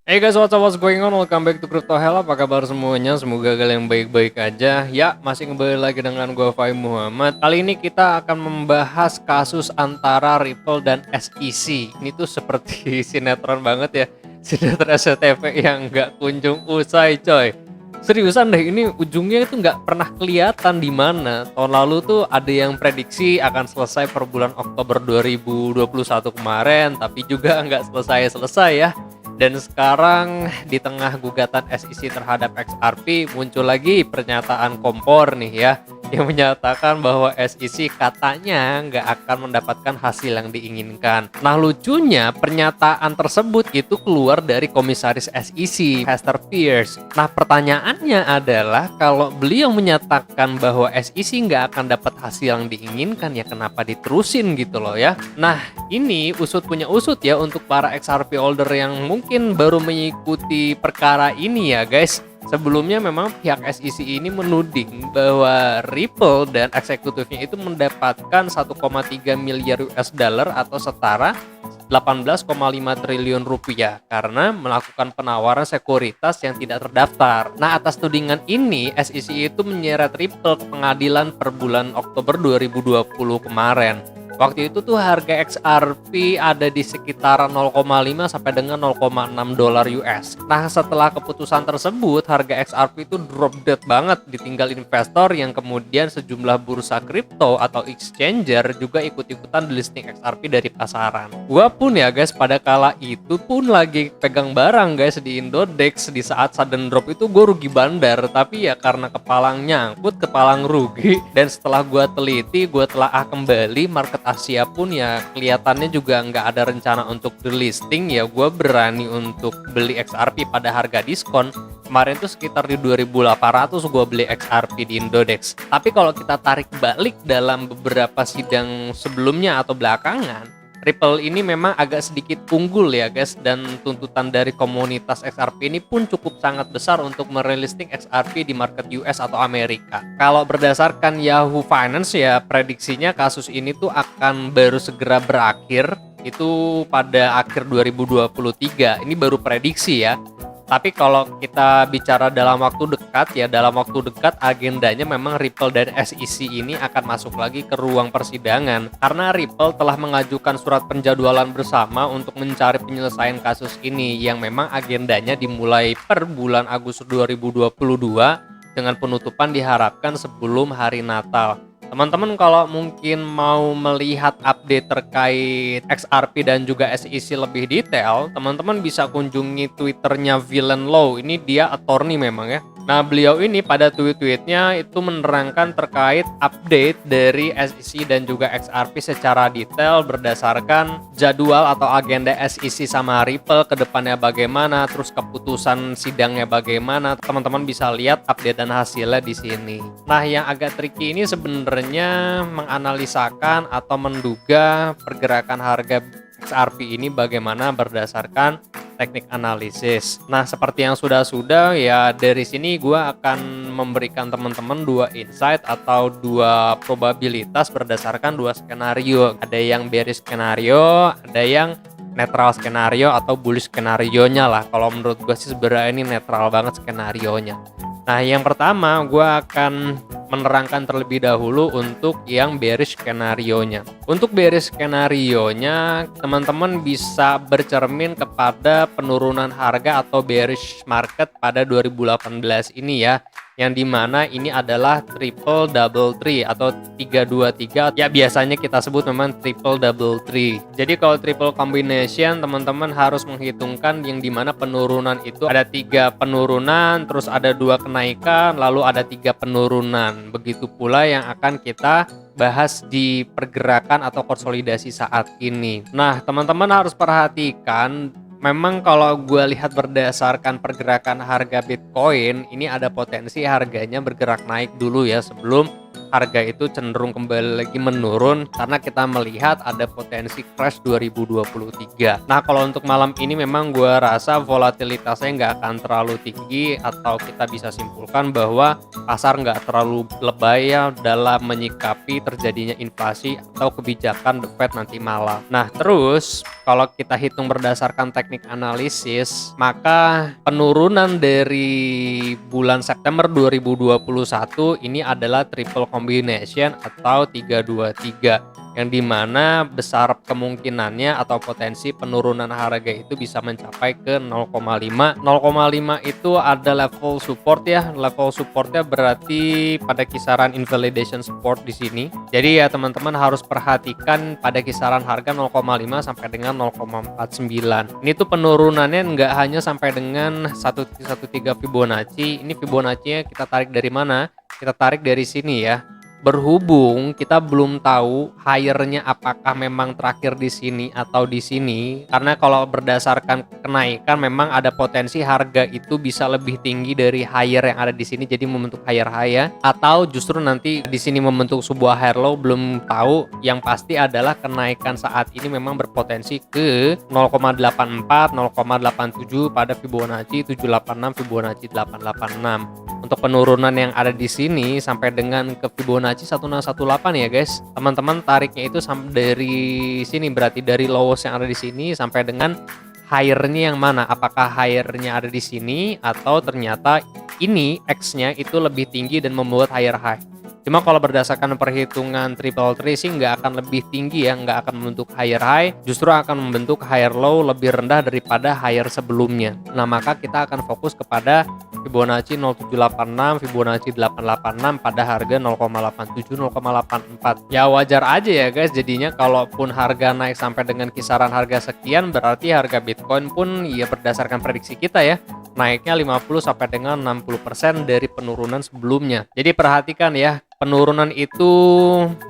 Hey guys, what's going on? Welcome back to Crypto Hell. Apa kabar semuanya? Semoga kalian baik-baik aja. Ya, masih kembali lagi dengan gue Fahim Muhammad. Kali ini kita akan membahas kasus antara Ripple dan SEC. Ini tuh seperti sinetron banget ya. Sinetron SCTV yang nggak kunjung usai, coy. Seriusan deh, ini ujungnya itu nggak pernah kelihatan di mana. Tahun lalu tuh ada yang prediksi akan selesai per bulan Oktober 2021 kemarin, tapi juga nggak selesai-selesai ya. Dan sekarang di tengah gugatan SEC terhadap XRP muncul lagi pernyataan Kompor nih ya, yang menyatakan bahwa SEC katanya nggak akan mendapatkan hasil yang diinginkan. Nah lucunya pernyataan tersebut itu keluar dari komisaris SEC Hester Peirce. Nah pertanyaannya adalah kalau beliau menyatakan bahwa SEC nggak akan dapat hasil yang diinginkan, ya kenapa diterusin gitu loh ya. Nah ini usut punya usut ya untuk para XRP holder yang mungkin baru mengikuti perkara ini ya guys. Sebelumnya memang pihak SEC ini menuding bahwa Ripple dan eksekutifnya itu mendapatkan 1,3 miliar US dollar atau setara 18,5 triliun rupiah karena melakukan penawaran sekuritas yang tidak terdaftar. Nah, atas tudingan ini, SEC itu menyeret Ripple ke pengadilan per bulan Oktober 2020 kemarin. Waktu itu tuh harga XRP ada di sekitar 0,5 sampai dengan 0,6 dolar US. Nah, setelah keputusan tersebut, harga XRP itu drop dead banget, ditinggal investor yang kemudian sejumlah bursa kripto atau exchanger juga ikut-ikutan delisting XRP dari pasaran. Gua pun ya guys, pada kala itu pun lagi pegang barang guys di Indodex. Di saat sudden drop itu gue rugi bandar, tapi ya karena kepalang nyangkut, kepalang rugi. Dan setelah gue teliti, gue telaah kembali, market Asia pun ya kelihatannya juga nggak ada rencana untuk delisting. Ya gue berani untuk beli XRP pada harga diskon. Kemarin tuh sekitar di 2.800 gue beli XRP di Indodex. Tapi kalau kita tarik balik dalam beberapa sidang sebelumnya atau belakangan, Ripple ini memang agak sedikit unggul ya guys, dan tuntutan dari komunitas XRP ini pun cukup sangat besar untuk merelisting XRP di market US atau Amerika. Kalau berdasarkan Yahoo Finance ya, prediksinya kasus ini tuh akan baru segera berakhir itu pada akhir 2023. Ini baru prediksi ya. Tapi kalau kita bicara dalam waktu dekat ya, dalam waktu dekat agendanya memang Ripple dan SEC ini akan masuk lagi ke ruang persidangan karena Ripple telah mengajukan surat penjadwalan bersama untuk mencari penyelesaian kasus ini yang memang agendanya dimulai per bulan Agustus 2022 dengan penutupan diharapkan sebelum hari Natal. Teman-teman kalau mungkin mau melihat update terkait XRP dan juga SEC lebih detail, teman-teman bisa kunjungi Twitternya Villain Law. Ini dia attorney memang ya. Nah beliau ini pada tweet-tweetnya itu menerangkan terkait update dari SEC dan juga XRP secara detail berdasarkan jadwal atau agenda SEC sama Ripple ke depannya bagaimana, terus keputusan sidangnya bagaimana. Teman-teman bisa lihat update dan hasilnya di sini. Nah yang agak tricky ini sebenarnya menganalisakan atau menduga pergerakan harga XRP ini bagaimana berdasarkan teknik analisis. Nah, seperti yang sudah ya dari sini gue akan memberikan teman-teman dua insight atau dua probabilitas berdasarkan dua skenario. Ada yang bearish skenario, ada yang netral skenario atau bullish skenario-nya lah. Kalau menurut gue sih sebenarnya ini netral banget skenario-nya. Nah, yang pertama gue akan menerangkan terlebih dahulu untuk yang bearish skenario-nya. Untuk bearish skenario-nya, teman-teman bisa bercermin kepada penurunan harga atau bearish market pada 2018 ini ya, yang dimana ini adalah triple double tree atau 323 ya, biasanya kita sebut memang triple double tree. Jadi kalau triple combination, teman-teman harus menghitungkan yang dimana penurunan itu ada 3 penurunan, terus ada 2 kenaikan, lalu ada 3 penurunan. Begitu pula yang akan kita bahas di pergerakan atau konsolidasi saat ini. Nah teman-teman harus perhatikan, memang kalau gue lihat berdasarkan pergerakan harga Bitcoin, ini ada potensi harganya bergerak naik dulu ya sebelum harga itu cenderung kembali lagi menurun karena kita melihat ada potensi crash 2023. Nah, kalau untuk malam ini memang gue rasa volatilitasnya nggak akan terlalu tinggi, atau kita bisa simpulkan bahwa pasar nggak terlalu lebay ya dalam menyikapi terjadinya inflasi atau kebijakan The Fed nanti malam. Nah, terus kalau kita hitung berdasarkan teknik analisis, maka penurunan dari bulan September 2021 ini adalah triple combination atau 323, yang dimana besar kemungkinannya atau potensi penurunan harga itu bisa mencapai ke 0,5. 0,5 itu ada level support ya. Level supportnya berarti pada kisaran invalidation support di sini. Jadi ya teman-teman harus perhatikan pada kisaran harga 0,5 sampai dengan 0,49. Ini tuh penurunannya nggak hanya sampai dengan 113 Fibonacci. Ini Fibonacci-nya kita tarik dari mana? Kita tarik dari sini ya. Berhubung kita belum tahu higher-nya apakah memang terakhir di sini atau di sini, karena kalau berdasarkan kenaikan memang ada potensi harga itu bisa lebih tinggi dari higher yang ada di sini, jadi membentuk higher high, atau justru nanti di sini membentuk sebuah higher low, belum tahu. Yang pasti adalah kenaikan saat ini memang berpotensi ke 0,84, 0,87 pada Fibonacci 786, Fibonacci 886. Untuk penurunan yang ada di sini sampai dengan ke Fibonacci 1618 ya guys. Teman-teman tariknya itu dari sini, berarti dari lowest yang ada di sini sampai dengan higher-nya yang mana? Apakah higher-nya ada di sini atau ternyata ini X-nya itu lebih tinggi dan membuat higher high. Cuma kalau berdasarkan perhitungan triple tracing nggak akan lebih tinggi ya, nggak akan membentuk higher high, justru akan membentuk higher low lebih rendah daripada higher sebelumnya. Nah, maka kita akan fokus kepada Fibonacci 0786, Fibonacci 886 pada harga 0,87, 0,84. Ya wajar aja ya guys, jadinya kalaupun harga naik sampai dengan kisaran harga sekian, berarti harga Bitcoin pun ya berdasarkan prediksi kita ya, naiknya 50 sampai dengan 60% dari penurunan sebelumnya. Jadi perhatikan ya, penurunan itu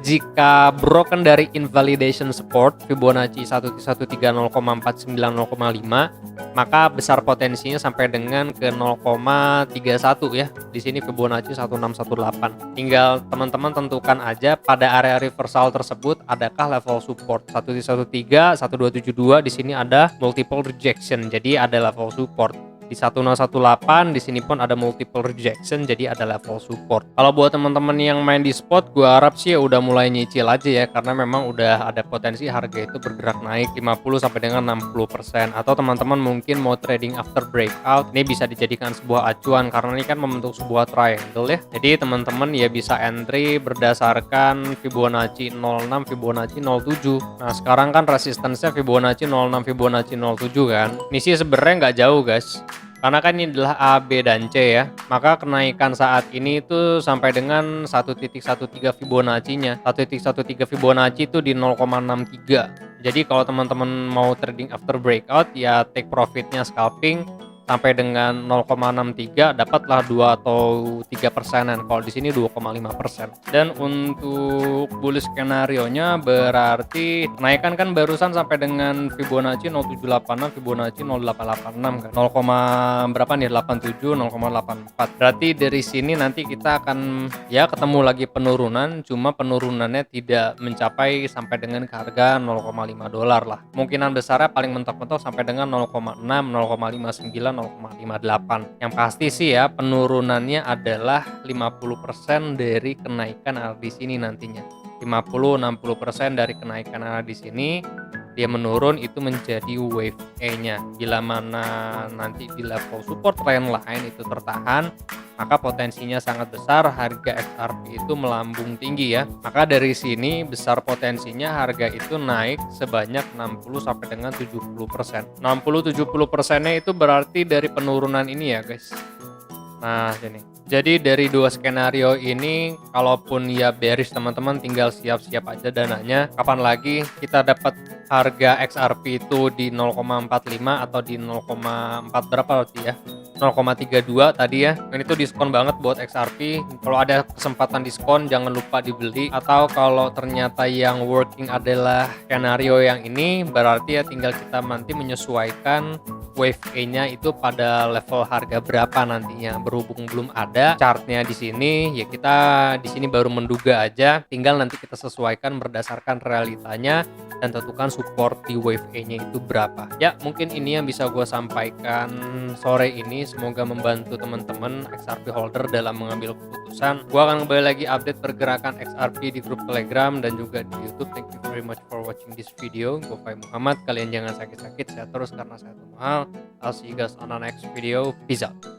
jika broken dari invalidation support Fibonacci 113 0,49 0,5, maka besar potensinya sampai dengan ke 0,31 ya. Di sini Fibonacci 1618. Tinggal teman-teman tentukan aja pada area reversal tersebut adakah level support 113, 1272, di sini ada multiple rejection. Jadi ada level support. Di 1018 di sini pun ada multiple rejection, jadi ada level support. Kalau buat teman-teman yang main di spot, gua harap sih ya udah mulai nyicil aja ya, karena memang udah ada potensi harga itu bergerak naik 50 sampai dengan 60%. Atau teman-teman mungkin mau trading after breakout, ini bisa dijadikan sebuah acuan karena ini kan membentuk sebuah triangle ya. Jadi teman-teman ya bisa entry berdasarkan Fibonacci 06, Fibonacci 07. Nah, sekarang kan resistance-nya Fibonacci 06, Fibonacci 07 kan. Ini sih sebenarnya nggak jauh guys. Karena kan ini adalah A, B, dan C ya. Maka kenaikan saat ini itu sampai dengan 1.13 Fibonacci-nya. 1.13 Fibonacci itu di 0,63. Jadi kalau teman-teman mau trading after breakout ya take profitnya scalping sampai dengan 0,63, dapatlah 2 atau 3%-an. Kalau di sini 2,5%. Dan untuk bullish skenario-nya berarti kenaikan kan barusan sampai dengan Fibonacci 0786, Fibonacci 0886 kan. 0, berapa nih? 87, 0,84. Berarti dari sini nanti kita akan ya ketemu lagi penurunan, cuma penurunannya tidak mencapai sampai dengan ke harga $0,5 lah. Kemungkinan besarnya paling mentok-mentok sampai dengan 0,6, 0,59, 0,58. Yang pasti sih ya penurunannya adalah 50% dari kenaikan ada di sini nantinya. 50-60% dari kenaikan ada di sini dia menurun itu menjadi wave A-nya. Bila mana nanti di level support trendline itu tertahan, maka potensinya sangat besar harga XRP itu melambung tinggi ya. Maka dari sini besar potensinya harga itu naik sebanyak 60 sampai dengan 70%. 60-70%-nya itu berarti dari penurunan ini ya guys. Nah, jadi dari dua skenario ini, kalaupun ya bearish teman-teman tinggal siap-siap aja dananya. Kapan lagi kita dapat harga XRP itu di 0,45 atau di 0,4 berapa berarti ya? 0,32 tadi ya. Ini tuh diskon banget buat XRP. Kalau ada kesempatan diskon jangan lupa dibeli. Atau kalau ternyata yang working adalah skenario yang ini, berarti ya tinggal kita nanti menyesuaikan Wave E-nya itu pada level harga berapa nantinya. Berhubung belum ada chartnya di sini, ya kita di sini baru menduga aja. Tinggal nanti kita sesuaikan berdasarkan realitanya dan tentukan support di Wave E-nya itu berapa. Ya, mungkin ini yang bisa gue sampaikan sore ini. Semoga membantu teman-teman XRP holder dalam mengambil keputusan. Gue akan kembali lagi update pergerakan XRP di grup Telegram dan juga di YouTube. Thank you very much for watching this video. Gue Fai Muhammad. Kalian jangan sakit-sakit, sehat terus karena sehat mahal. I'll see you guys on the next video. Peace out.